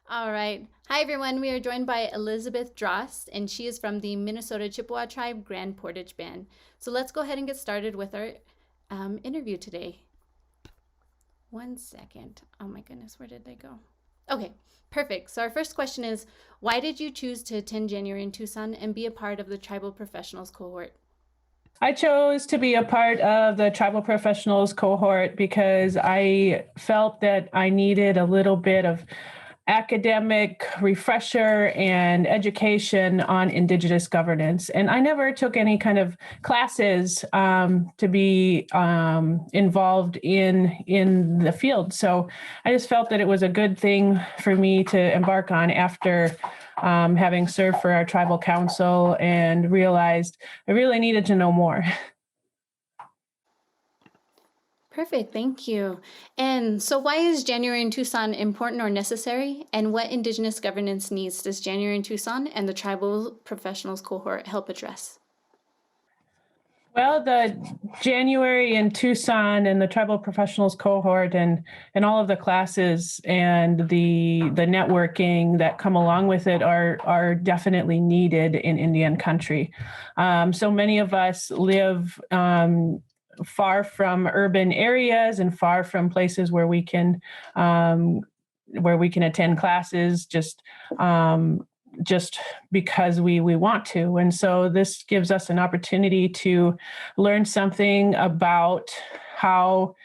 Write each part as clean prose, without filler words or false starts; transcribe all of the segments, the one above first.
All right. Hi, everyone. We are joined by Elizabeth Drost, and she is from the Minnesota Chippewa Tribe Grand Portage Band. So let's go ahead and get started with our interview today. One second. Oh my goodness, where did they go? Okay, perfect. So our first question is, why did you choose to attend January in Tucson and be a part of the Tribal Professionals Cohort? I chose to be a part of the tribal professionals cohort because I felt that I needed a little bit of academic refresher and education on Indigenous governance. And I never took any kind of classes to be involved in the field. So I just felt that it was a good thing for me to embark on after having served for our tribal council and realized I really needed to know more. Perfect, thank you. And so why is January in Tucson important or necessary? And what Indigenous governance needs does January in Tucson and the Tribal Professionals Cohort help address? Well, the January in Tucson and the tribal professionals cohort and all of the classes and the networking that come along with it are definitely needed in Indian country. So many of us live far from urban areas and far from places where we can attend classes just because we want to. And so this gives us an opportunity to learn something about how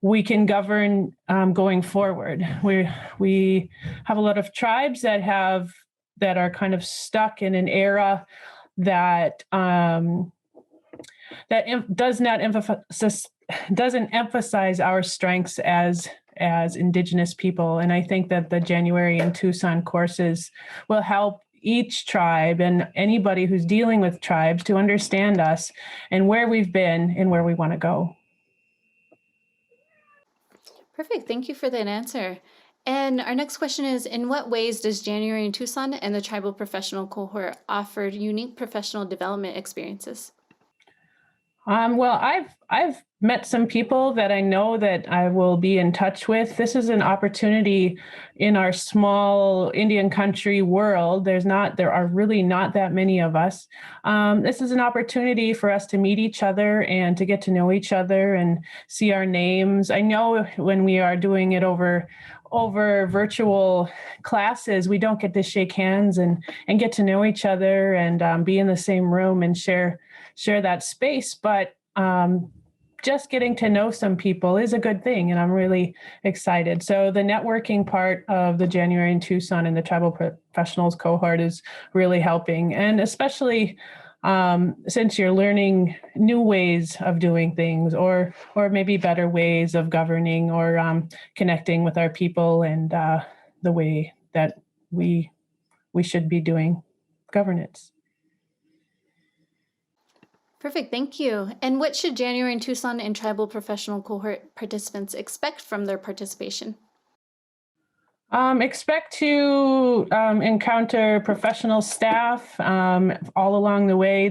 we can govern going forward. We have a lot of tribes that are kind of stuck in an era that doesn't emphasize our strengths as Indigenous people. And I think that the January in Tucson courses will help each tribe and anybody who's dealing with tribes to understand us and where we've been and where we want to go. Perfect, thank you for that answer. And our next question is, in what ways does January in Tucson and the Tribal Professional Cohort offer unique professional development experiences? Well, I've met some people that I know that I will be in touch with. This is an opportunity in our small Indian country world. There are really not that many of us. This is an opportunity for us to meet each other and to get to know each other and see our names. I know when we are doing it over virtual classes, we don't get to shake hands and get to know each other and be in the same room and share that space. But just getting to know some people is a good thing, and I'm really excited. So the networking part of the January in Tucson and the Tribal Professionals cohort is really helping, and especially since you're learning new ways of doing things, or maybe better ways of governing, or connecting with our people and the way that we should be doing governance. Perfect, thank you. And what should January in Tucson and Tribal Professional Cohort participants expect from their participation? Expect to encounter professional staff all along the way.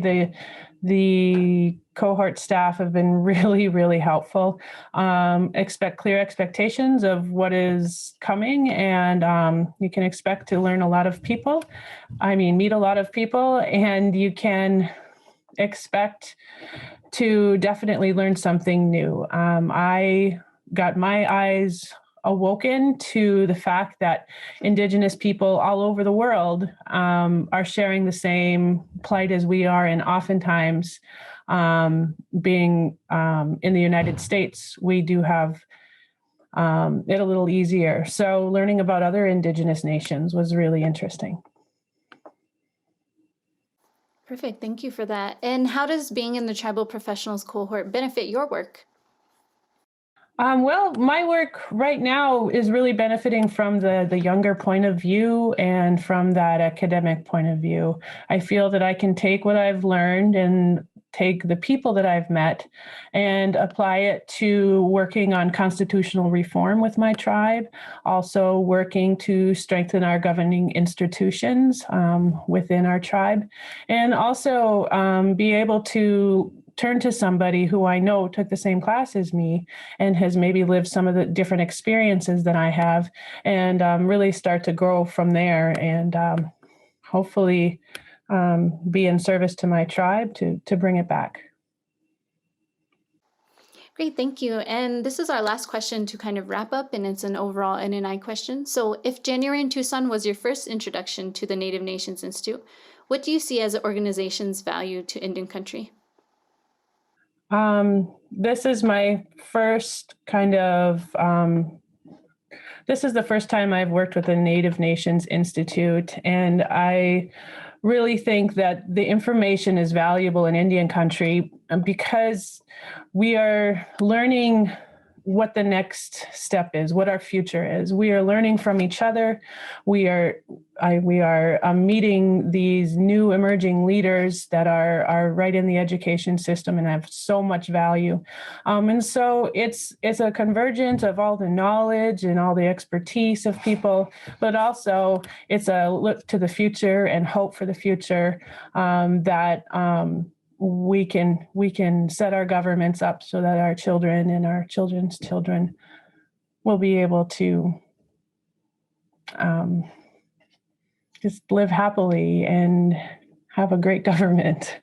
The cohort staff have been really, really helpful. Expect clear expectations of what is coming, and you can expect to learn a lot of people. Meet a lot of people, and you can expect to definitely learn something new. I got my eyes awoken to the fact that Indigenous people all over the world are sharing the same plight as we are, and oftentimes being in the United States, we do have it a little easier. So learning about other Indigenous nations was really interesting. Perfect, thank you for that. And how does being in the Tribal Professionals Cohort benefit your work? Well, my work right now is really benefiting from the younger point of view and from that academic point of view. I feel that I can take what I've learned and take the people that I've met and apply it to working on constitutional reform with my tribe, also working to strengthen our governing institutions within our tribe, and also be able to turn to somebody who I know took the same class as me and has maybe lived some of the different experiences that I have, and really start to grow from there, and hopefully be in service to my tribe to bring it back. Great, thank you. And this is our last question to kind of wrap up, and it's an overall NNI question. So, if January in Tucson was your first introduction to the Native Nations Institute, what do you see as the organization's value to Indian country? This is my first kind of this is the first time I've worked with the Native Nations Institute, and I really think that the information is valuable in Indian country because we are learning what the next step is, what our future is. We are learning from each other. We are meeting these new emerging leaders that are right in the education system and have so much value. And so it's a convergence of all the knowledge and all the expertise of people, but also it's a look to the future and hope for the future, that we can set our governments up so that our children and our children's children will be able to just live happily and have a great government.